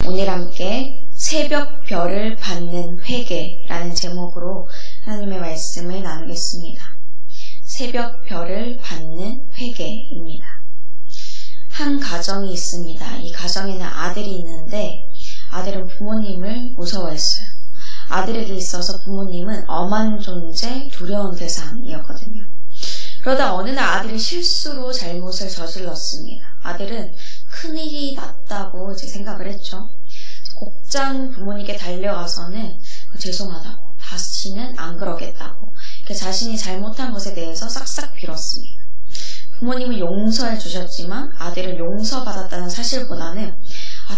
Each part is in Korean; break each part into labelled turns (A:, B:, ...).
A: 오늘 함께 새벽별을 받는 회개라는 제목으로 하나님의 말씀을 나누겠습니다. 새벽별을 받는 회개입니다. 한 가정이 있습니다. 이 가정에는 아들이 있는데 아들은 부모님을 무서워했어요. 아들에게 있어서 부모님은 엄한 존재, 두려운 대상이었거든요. 그러다 어느 날 아들이 실수로 잘못을 저질렀습니다. 아들은 큰일이 났다고 생각을 했죠. 곧장 부모님께 달려가서는 죄송하다고, 다시는 안 그러겠다고 자신이 잘못한 것에 대해서 싹싹 빌었습니다. 부모님은 용서해 주셨지만 아들은 용서받았다는 사실보다는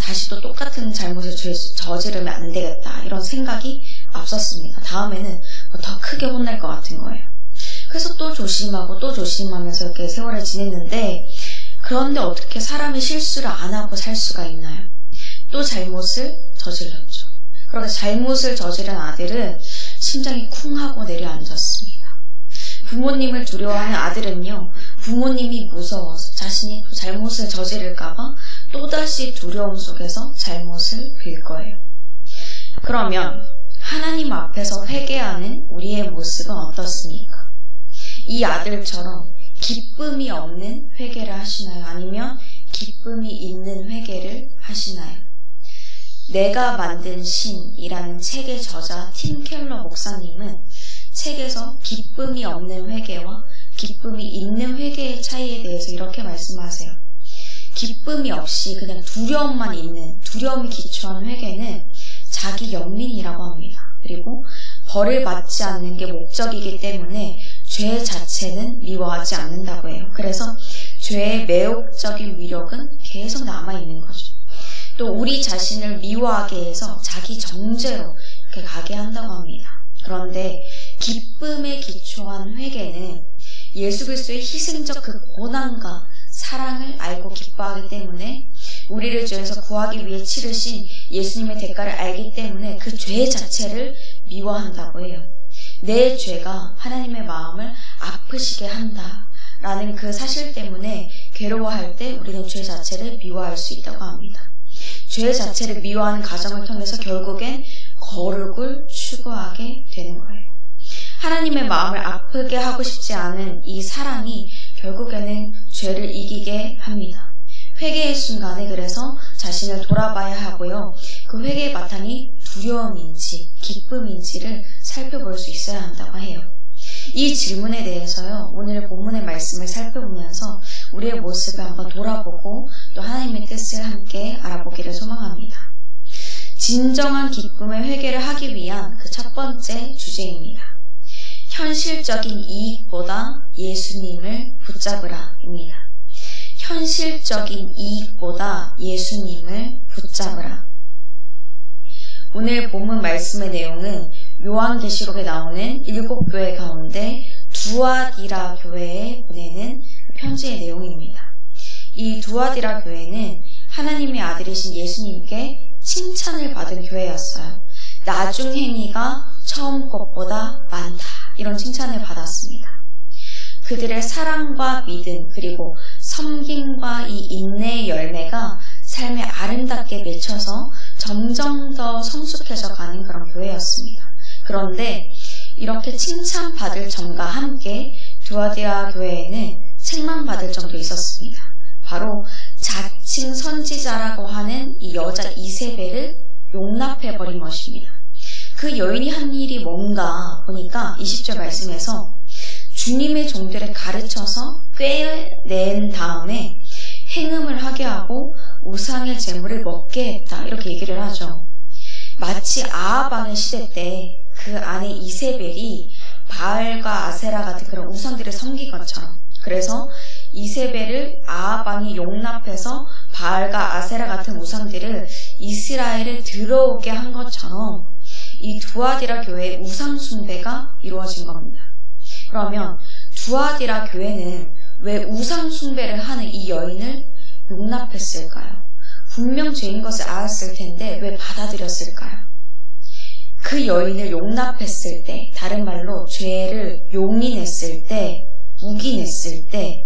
A: 다시 또 똑같은 잘못을 저지르면 안 되겠다, 이런 생각이 앞섰습니다. 다음에는 더 크게 혼날 것 같은 거예요. 그래서 또 조심하고 또 조심하면서 이렇게 세월을 지냈는데, 그런데 어떻게 사람이 실수를 안 하고 살 수가 있나요? 또 잘못을 저질렀죠. 그런데 잘못을 저지른 아들은 심장이 쿵 하고 내려앉았습니다. 부모님을 두려워하는 아들은요, 부모님이 무서워서 자신이 그 잘못을 저지를까봐 또다시 두려움 속에서 잘못을 빌 거예요. 그러면 하나님 앞에서 회개하는 우리의 모습은 어떻습니까? 이 아들처럼 기쁨이 없는 회개를 하시나요? 아니면 기쁨이 있는 회개를 하시나요? 내가 만든 신이라는 책의 저자 팀 켈러 목사님은 책에서 기쁨이 없는 회개와 기쁨이 있는 회개의 차이에 대해서 이렇게 말씀하세요. 기쁨이 없이 그냥 두려움만 있는, 두려움이 기초한 회개는 자기 연민이라고 합니다. 그리고 벌을 받지 않는 게 목적이기 때문에 죄 자체는 미워하지 않는다고 해요. 그래서 죄의 매혹적인 위력은 계속 남아있는 거죠. 또 우리 자신을 미워하게 해서 자기 정죄로 이렇게 가게 한다고 합니다. 그런데 기쁨에 기초한 회개는 예수 그리스도의 희생적 그 고난과 사랑을 알고 기뻐하기 때문에, 우리를 죄에서 구하기 위해 치르신 예수님의 대가를 알기 때문에 그 죄 자체를 미워한다고 해요. 내 죄가 하나님의 마음을 아프시게 한다라는 그 사실 때문에 괴로워할 때 우리는 죄 자체를 미워할 수 있다고 합니다. 죄 자체를 미워하는 과정을 통해서 결국엔 거룩을 추구하게 되는 거예요. 하나님의 마음을 아프게 하고 싶지 않은 이 사랑이 결국에는 죄를 이기게 합니다. 회개의 순간에 그래서 자신을 돌아봐야 하고요. 그 회개의 바탕이 두려움인지 기쁨인지를 살펴볼 수 있어야 한다고 해요. 이 질문에 대해서요, 오늘 본문의 말씀을 살펴보면서 우리의 모습을 한번 돌아보고 또 하나님의 뜻을 함께 알아보기를 소망합니다. 진정한 기쁨의 회개를 하기 위한 그 첫 번째 주제입니다. 현실적인 이익보다 예수님을 붙잡으라입니다. 현실적인 이익보다 예수님을 붙잡으라. 오늘 본문 말씀의 내용은 요한계시록에 나오는 7교회 가운데 두아디라 교회에 보내는 편지의 내용입니다. 이 두아디라 교회는 하나님의 아들이신 예수님께 칭찬을 받은 교회였어요. 나중 행위가 처음 것보다 많다, 이런 칭찬을 받았습니다. 그들의 사랑과 믿음, 그리고 섬김과 이 인내의 열매가 삶에 아름답게 맺혀서 점점 더 성숙해져 가는 그런 교회였습니다. 그런데 이렇게 칭찬받을 점과 함께 두아디라 교회에는 책망받을 점도 있었습니다. 바로 자칭 선지자라고 하는 이 여자 이세벨을 용납해버린 것입니다. 그 여인이 한 일이 뭔가 보니까 20절 말씀에서 주님의 종들을 가르쳐서 꿰낸 다음에 행음을 하게 하고 우상의 제물을 먹게 했다, 이렇게 얘기를 하죠. 마치 아하방의 시대 때 그 아내 이세벨이 바알과 아세라 같은 그런 우상들을 섬긴 것처럼, 그래서 이세벨을 아하방이 용납해서 바알과 아세라 같은 우상들을 이스라엘에 들어오게 한 것처럼 이 두아디라 교회의 우상 숭배가 이루어진 겁니다. 그러면 두아디라 교회는 왜 우상 숭배를 하는 이 여인을 용납했을까요? 분명 죄인 것을 알았을 텐데 왜 받아들였을까요? 그 여인을 용납했을 때, 다른 말로 죄를 용인했을 때, 묵인했을 때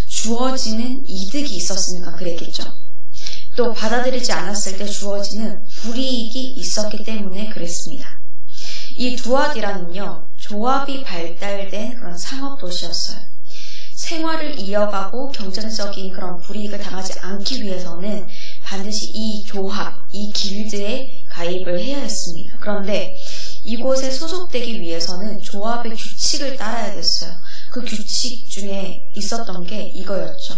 A: 주어지는 이득이 있었으니까 그랬겠죠. 또 받아들이지 않았을 때 주어지는 불이익이 있었기 때문에 그랬습니다. 이 두아디라는요, 조합이 발달된 그런 상업 도시였어요. 생활을 이어가고 경쟁적인 그런 불이익을 당하지 않기 위해서는 반드시 이 조합, 이 길드에 가입을 해야 했습니다. 그런데 이곳에 소속되기 위해서는 조합의 규칙을 따라야 됐어요. 그 규칙 중에 있었던 게 이거였죠.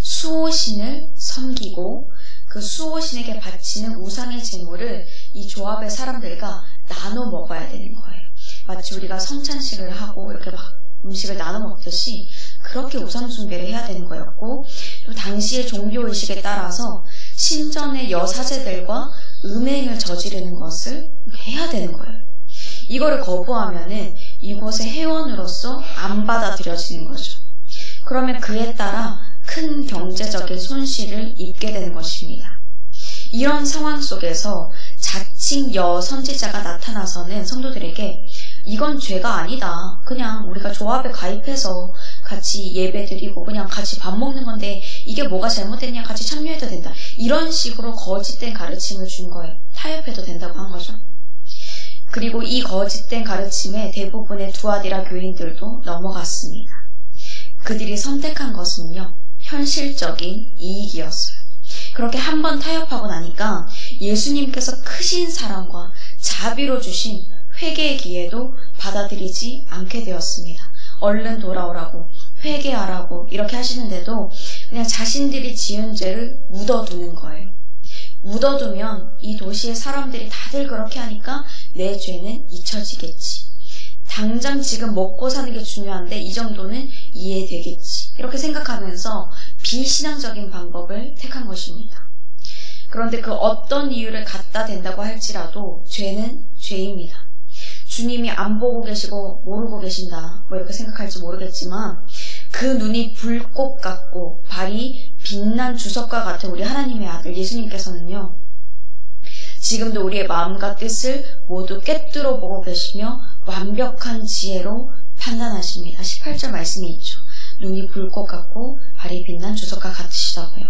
A: 수호신을 섬기고 그 수호신에게 바치는 우상의 제물을 이 조합의 사람들과 나눠 먹어야 되는 거예요. 마치 우리가 성찬식을 하고 이렇게 막 음식을 나눠 먹듯이 그렇게 우상 숭배를 해야 되는 거였고, 또 당시의 종교의식에 따라서 신전의 여사제들과 음행을 저지르는 것을 해야 되는 거예요. 이거를 거부하면은 이곳의 회원으로서 안 받아들여지는 거죠. 그러면 그에 따라 큰 경제적인 손실을 입게 되는 것입니다. 이런 상황 속에서 자칭 여선지자가 나타나서는 성도들에게 이건 죄가 아니다. 그냥 우리가 조합에 가입해서 같이 예배드리고 그냥 같이 밥 먹는 건데 이게 뭐가 잘못됐냐, 같이 참여해도 된다. 이런 식으로 거짓된 가르침을 준 거예요. 타협해도 된다고 한 거죠. 그리고 이 거짓된 가르침에 대부분의 두아디라 교인들도 넘어갔습니다. 그들이 선택한 것은요, 현실적인 이익이었어요. 그렇게 한번 타협하고 나니까 예수님께서 크신 사랑과 자비로 주신 회개의 기회도 받아들이지 않게 되었습니다. 얼른 돌아오라고, 회개하라고 이렇게 하시는데도 그냥 자신들이 지은 죄를 묻어두는 거예요. 묻어두면 이 도시의 사람들이 다들 그렇게 하니까 내 죄는 잊혀지겠지. 당장 지금 먹고 사는 게 중요한데 이 정도는 이해되겠지. 이렇게 생각하면서 비신앙적인 방법을 택한 것입니다. 그런데 그 어떤 이유를 갖다 댄다고 할지라도 죄는 죄입니다. 주님이 안 보고 계시고 모르고 계신다, 뭐 이렇게 생각할지 모르겠지만 그 눈이 불꽃 같고 발이 빛난 주석과 같은 우리 하나님의 아들 예수님께서는요, 지금도 우리의 마음과 뜻을 모두 꿰뚫어 보고 계시며 완벽한 지혜로 판단하십니다. 18절 말씀이 있죠. 눈이 불꽃 같고 발이 빛난 주석과 같으시다고요.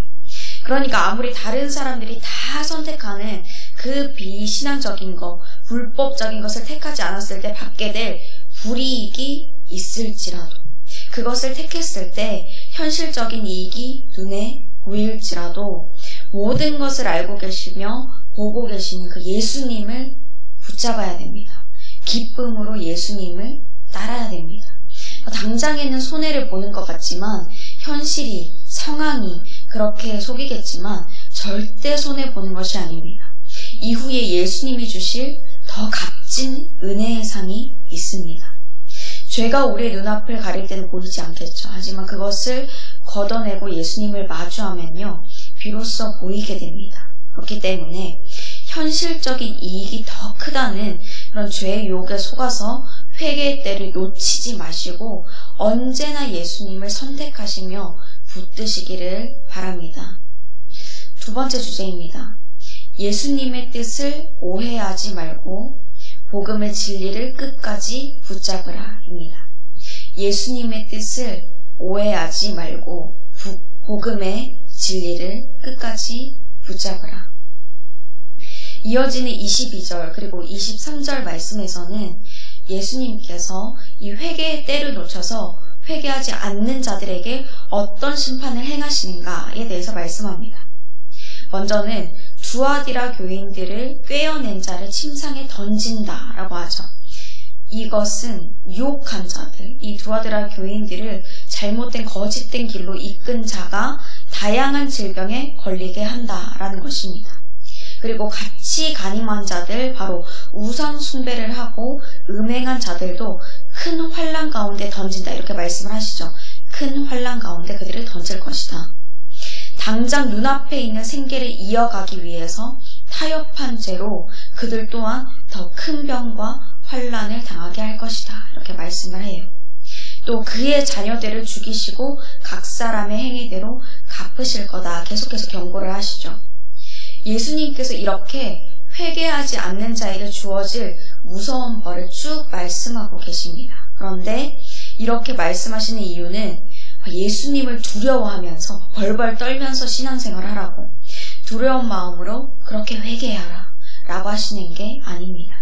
A: 그러니까 아무리 다른 사람들이 다 선택하는 그 비신앙적인 것, 불법적인 것을 택하지 않았을 때 받게 될 불이익이 있을지라도, 그것을 택했을 때 현실적인 이익이 눈에 보일지라도 모든 것을 알고 계시며 보고 계시는 그 예수님을 붙잡아야 됩니다. 기쁨으로 예수님을 따라야 됩니다. 당장에는 손해를 보는 것 같지만 현실이, 상황이 그렇게 속이겠지만 절대 손해보는 것이 아닙니다. 이후에 예수님이 주실 더 값진 은혜의 상이 있습니다. 죄가 우리의 눈앞을 가릴 때는 보이지 않겠죠. 하지만 그것을 걷어내고 예수님을 마주하면요, 비로소 보이게 됩니다. 그렇기 때문에 현실적인 이익이 더 크다는 그런 죄의 유혹에 속아서 회개의 때를 놓치지 마시고 언제나 예수님을 선택하시며 붙드시기를 바랍니다. 두 번째 주제입니다. 예수님의 뜻을 오해하지 말고 복음의 진리를 끝까지 붙잡으라입니다. 예수님의 뜻을 오해하지 말고 복음의 진리를 끝까지 붙잡으라. 이어지는 22절 그리고 23절 말씀에서는 예수님께서 이 회개의 때를 놓쳐서 회개하지 않는 자들에게 어떤 심판을 행하시는가에 대해서 말씀합니다. 먼저는 두아디라 교인들을 꿰어낸 자를 침상에 던진다라고 하죠. 이것은 유혹한 자들, 이 두아디라 교인들을 잘못된 거짓된 길로 이끈 자가 다양한 질병에 걸리게 한다라는 것입니다. 그리고 같이 간임한 자들, 바로 우상 숭배를 하고 음행한 자들도 큰 환난 가운데 던진다, 이렇게 말씀을 하시죠. 큰 환난 가운데 그들을 던질 것이다. 당장 눈앞에 있는 생계를 이어가기 위해서 타협한 죄로 그들 또한 더 큰 병과 환난을 당하게 할 것이다, 이렇게 말씀을 해요. 또 그의 자녀들을 죽이시고 각 사람의 행위대로 갚으실 거다, 계속해서 경고를 하시죠. 예수님께서 이렇게 회개하지 않는 자에게 주어질 무서운 벌을 쭉 말씀하고 계십니다. 그런데 이렇게 말씀하시는 이유는 예수님을 두려워하면서 벌벌 떨면서 신앙생활을 하라고, 두려운 마음으로 그렇게 회개하라 라고 하시는 게 아닙니다.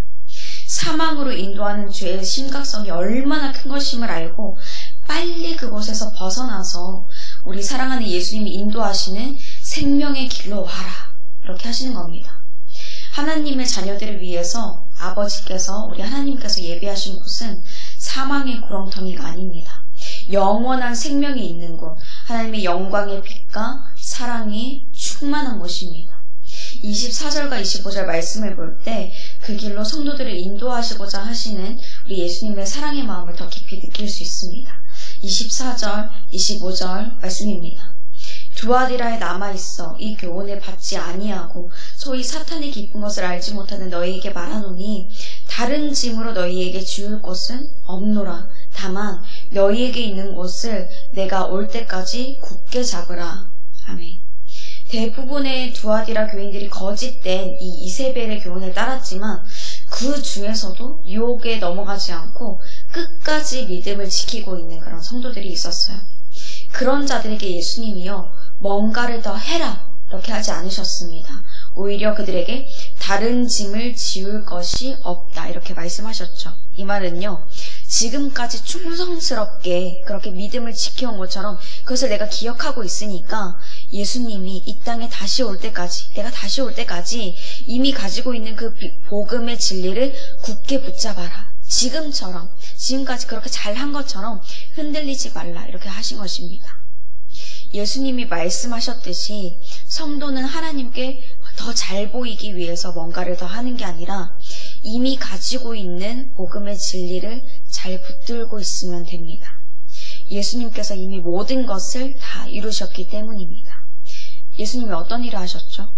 A: 사망으로 인도하는 죄의 심각성이 얼마나 큰 것임을 알고 빨리 그곳에서 벗어나서 우리 사랑하는 예수님이 인도하시는 생명의 길로 와라 이렇게 하시는 겁니다. 하나님의 자녀들을 위해서 아버지께서 우리 하나님께서 예비하신 곳은 사망의 구렁텅이가 아닙니다. 영원한 생명이 있는 곳, 하나님의 영광의 빛과 사랑이 충만한 곳입니다. 24절과 25절 말씀을 볼 때 그 길로 성도들을 인도하시고자 하시는 우리 예수님의 사랑의 마음을 더 깊이 느낄 수 있습니다. 24절, 25절 말씀입니다. 두아디라에 남아있어 이 교훈을 받지 아니하고 소위 사탄의 깊은 것을 알지 못하는 너희에게 말하노니 다른 짐으로 너희에게 지울 것은 없노라. 다만 너희에게 있는 것을 내가 올 때까지 굳게 잡으라. 아멘. 대부분의 두아디라 교인들이 거짓된 이 이세벨의 교훈을 따랐지만 그 중에서도 유혹에 넘어가지 않고 끝까지 믿음을 지키고 있는 그런 성도들이 있었어요. 그런 자들에게 예수님이요 뭔가를 더 해라 이렇게 하지 않으셨습니다. 오히려 그들에게 다른 짐을 지울 것이 없다 이렇게 말씀하셨죠. 이 말은요 지금까지 충성스럽게 그렇게 믿음을 지켜온 것처럼 그것을 내가 기억하고 있으니까 예수님이 이 땅에 다시 올 때까지, 내가 다시 올 때까지 이미 가지고 있는 그 복음의 진리를 굳게 붙잡아라. 지금까지 그렇게 잘한 것처럼 흔들리지 말라 이렇게 하신 것입니다. 예수님이 말씀하셨듯이 성도는 하나님께 더 잘 보이기 위해서 뭔가를 더 하는 게 아니라 이미 가지고 있는 복음의 진리를 잘 붙들고 있으면 됩니다. 예수님께서 이미 모든 것을 다 이루셨기 때문입니다. 예수님이 어떤 일을 하셨죠?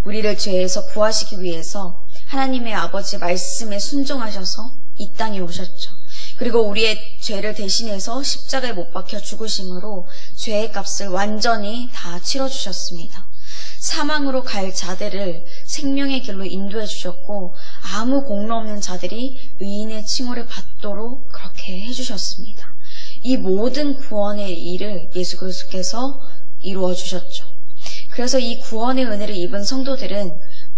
A: 우리를 죄에서 구하시기 위해서 하나님의 아버지 말씀에 순종하셔서 이 땅에 오셨죠. 그리고 우리의 죄를 대신해서 십자가에 못 박혀 죽으심으로 죄의 값을 완전히 다 치러주셨습니다. 사망으로 갈 자들을 생명의 길로 인도해 주셨고 아무 공로 없는 자들이 의인의 칭호를 받도록 그렇게 해주셨습니다. 이 모든 구원의 일을 예수 그리스도께서 이루어 주셨죠. 그래서 이 구원의 은혜를 입은 성도들은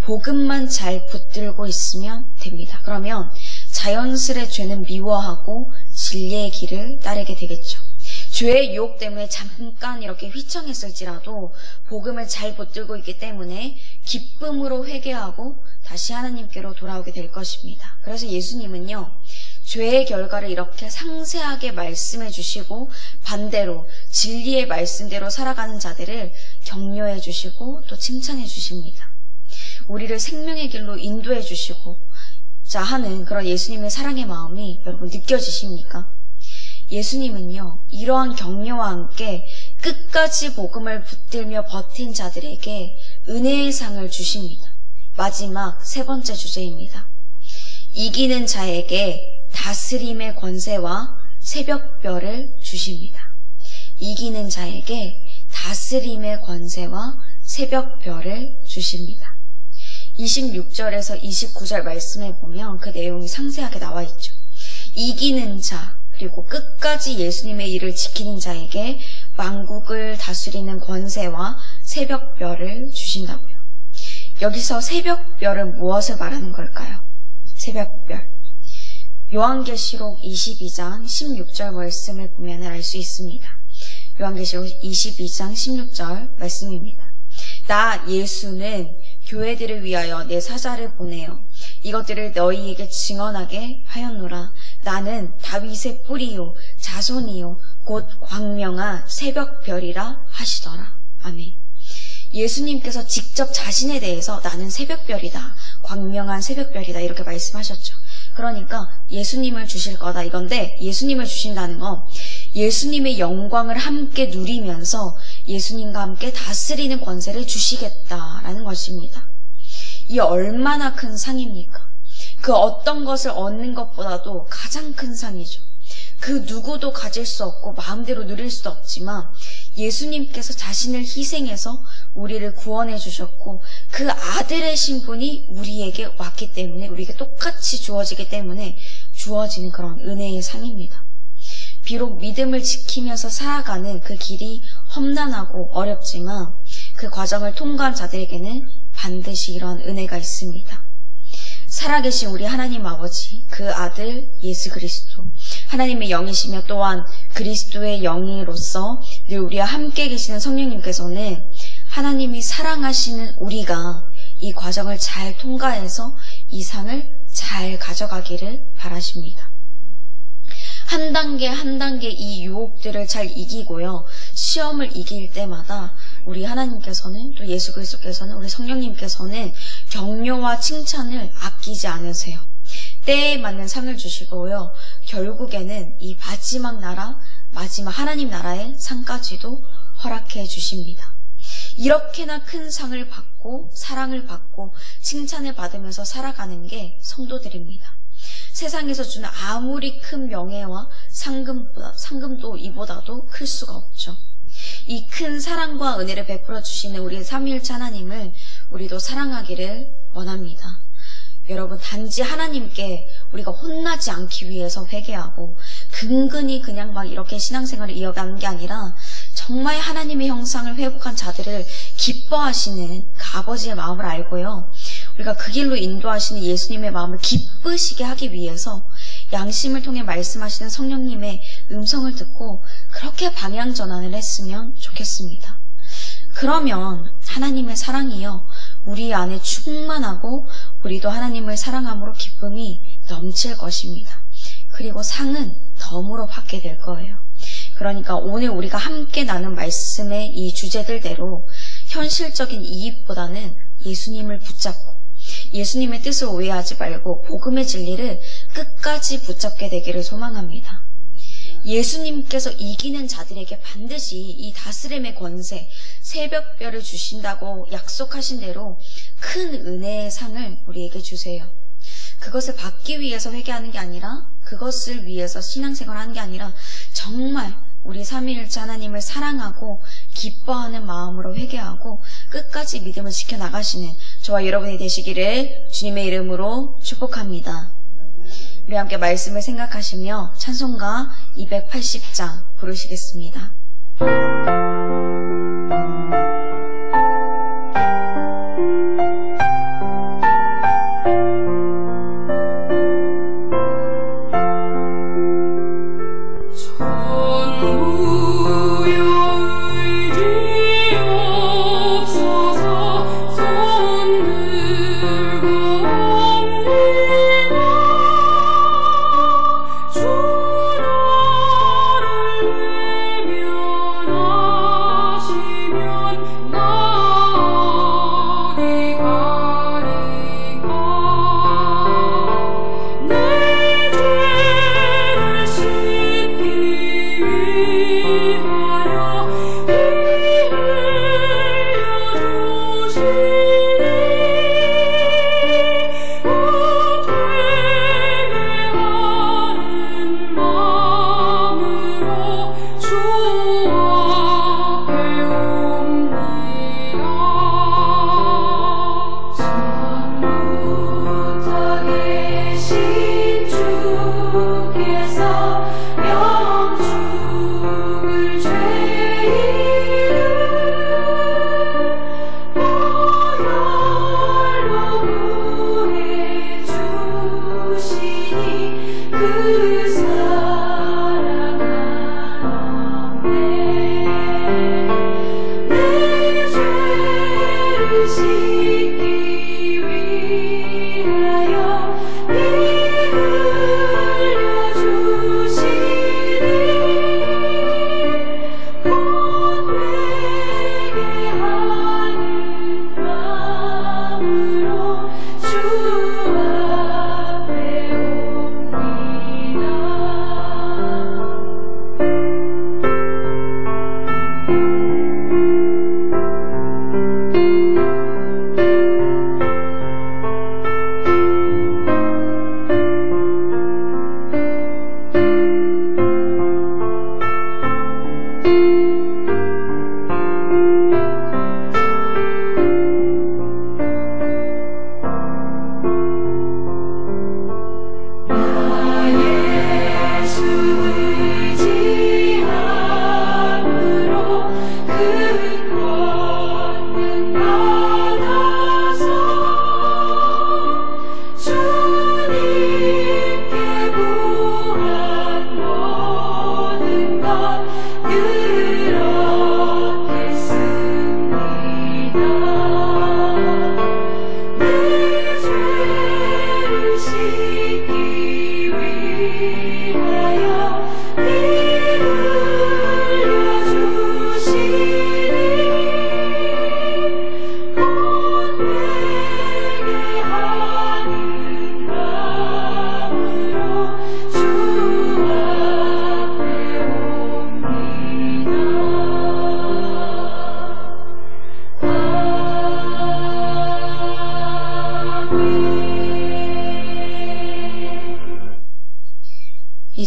A: 복음만 잘 붙들고 있으면 됩니다. 그러면 자연스레 죄는 미워하고 진리의 길을 따르게 되겠죠. 죄의 유혹 때문에 잠깐 이렇게 휘청했을지라도 복음을 잘 붙들고 있기 때문에 기쁨으로 회개하고 다시 하나님께로 돌아오게 될 것입니다. 그래서 예수님은요, 죄의 결과를 이렇게 상세하게 말씀해 주시고 반대로 진리의 말씀대로 살아가는 자들을 격려해 주시고 또 칭찬해 주십니다. 우리를 생명의 길로 인도해 주시고 자 하는 그런 예수님의 사랑의 마음이 여러분 느껴지십니까? 예수님은요, 이러한 격려와 함께 끝까지 복음을 붙들며 버틴 자들에게 은혜의 상을 주십니다. 마지막 세 번째 주제입니다. 이기는 자에게 다스림의 권세와 새벽별을 주십니다. 이기는 자에게 다스림의 권세와 새벽별을 주십니다. 26절에서 29절 말씀에 보면 그 내용이 상세하게 나와 있죠. 이기는 자, 그리고 끝까지 예수님의 일을 지키는 자에게 만국을 다스리는 권세와 새벽별을 주신다고요. 여기서 새벽별은 무엇을 말하는 걸까요? 새벽별. 요한계시록 22장 16절 말씀을 보면 알 수 있습니다. 요한계시록 22장 16절 말씀입니다. 나 예수는 교회들을 위하여 내 사자를 보내어 이것들을 너희에게 증언하게 하였노라. 나는 다윗의 뿌리요 자손이요 곧 광명한 새벽별이라 하시더라. 아멘. 예수님께서 직접 자신에 대해서 나는 새벽별이다, 광명한 새벽별이다 이렇게 말씀하셨죠. 그러니까 예수님을 주실 거다 이건데, 예수님을 주신다는 건 예수님의 영광을 함께 누리면서 예수님과 함께 다스리는 권세를 주시겠다라는 것입니다. 이 얼마나 큰 상입니까? 그 어떤 것을 얻는 것보다도 가장 큰 상이죠. 그 누구도 가질 수 없고 마음대로 누릴 수도 없지만 예수님께서 자신을 희생해서 우리를 구원해 주셨고 그 아들의 신분이 우리에게 왔기 때문에, 우리에게 똑같이 주어지기 때문에 주어지는 그런 은혜의 상입니다. 비록 믿음을 지키면서 살아가는 그 길이 험난하고 어렵지만 그 과정을 통과한 자들에게는 반드시 이런 은혜가 있습니다. 살아계신 우리 하나님 아버지, 그 아들 예수 그리스도, 하나님의 영이시며 또한 그리스도의 영으로서 늘 우리와 함께 계시는 성령님께서는 하나님이 사랑하시는 우리가 이 과정을 잘 통과해서 이 상을 잘 가져가기를 바라십니다. 한 단계 한 단계 이 유혹들을 잘 이기고요. 시험을 이길 때마다 우리 하나님께서는 또 예수 그리스도께서는 우리 성령님께서는 격려와 칭찬을 아끼지 않으세요. 때에 맞는 상을 주시고요. 결국에는 이 마지막 나라, 마지막 하나님 나라의 상까지도 허락해 주십니다. 이렇게나 큰 상을 받고 사랑을 받고 칭찬을 받으면서 살아가는 게 성도들입니다. 세상에서 주는 아무리 큰 명예와 상금도 이보다도 클 수가 없죠. 이 큰 사랑과 은혜를 베풀어 주시는 우리 삼위일체 하나님을 우리도 사랑하기를 원합니다. 여러분, 단지 하나님께 우리가 혼나지 않기 위해서 회개하고 근근히 그냥 막 이렇게 신앙생활을 이어가는 게 아니라 정말 하나님의 형상을 회복한 자들을 기뻐하시는 그 아버지의 마음을 알고요. 우리가 그 길로 인도하시는 예수님의 마음을 기쁘시게 하기 위해서 양심을 통해 말씀하시는 성령님의 음성을 듣고 그렇게 방향 전환을 했으면 좋겠습니다. 그러면 하나님의 사랑이요, 우리 안에 충만하고 우리도 하나님을 사랑함으로 기쁨이 넘칠 것입니다. 그리고 상은 덤으로 받게 될 거예요. 그러니까 오늘 우리가 함께 나눈 말씀의 이 주제들대로 현실적인 이익보다는 예수님을 붙잡고 예수님의 뜻을 오해하지 말고 복음의 진리를 끝까지 붙잡게 되기를 소망합니다. 예수님께서 이기는 자들에게 반드시 이 다스림의 권세, 새벽별을 주신다고 약속하신 대로 큰 은혜의 상을 우리에게 주세요. 그것을 받기 위해서 회개하는 게 아니라, 그것을 위해서 신앙생활하는 게 아니라 정말 우리 삼위일체 하나님을 사랑하고 기뻐하는 마음으로 회개하고 끝까지 믿음을 지켜나가시는 저와 여러분이 되시기를 주님의 이름으로 축복합니다. 우리 함께 말씀을 생각하시며 찬송가 280장 부르시겠습니다.
B: 주 나를 외면하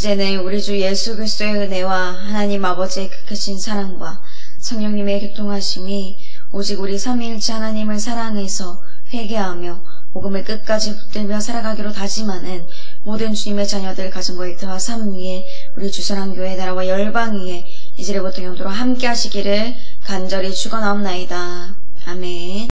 A: 이제는 우리 주 예수 그리스도의 은혜와 하나님 아버지의 그 크신 사랑과 성령님의 교통하심이 오직 우리 삼위일체 하나님을 사랑해서 회개하며 복음을 끝까지 붙들며 살아가기로 다짐하는 모든 주님의 자녀들 가정과 일터와 삶 위에 우리 주사랑교회 나라와 열방 위에 이제부터 영도로 함께 하시기를 간절히 축원하옵나이다. 아멘.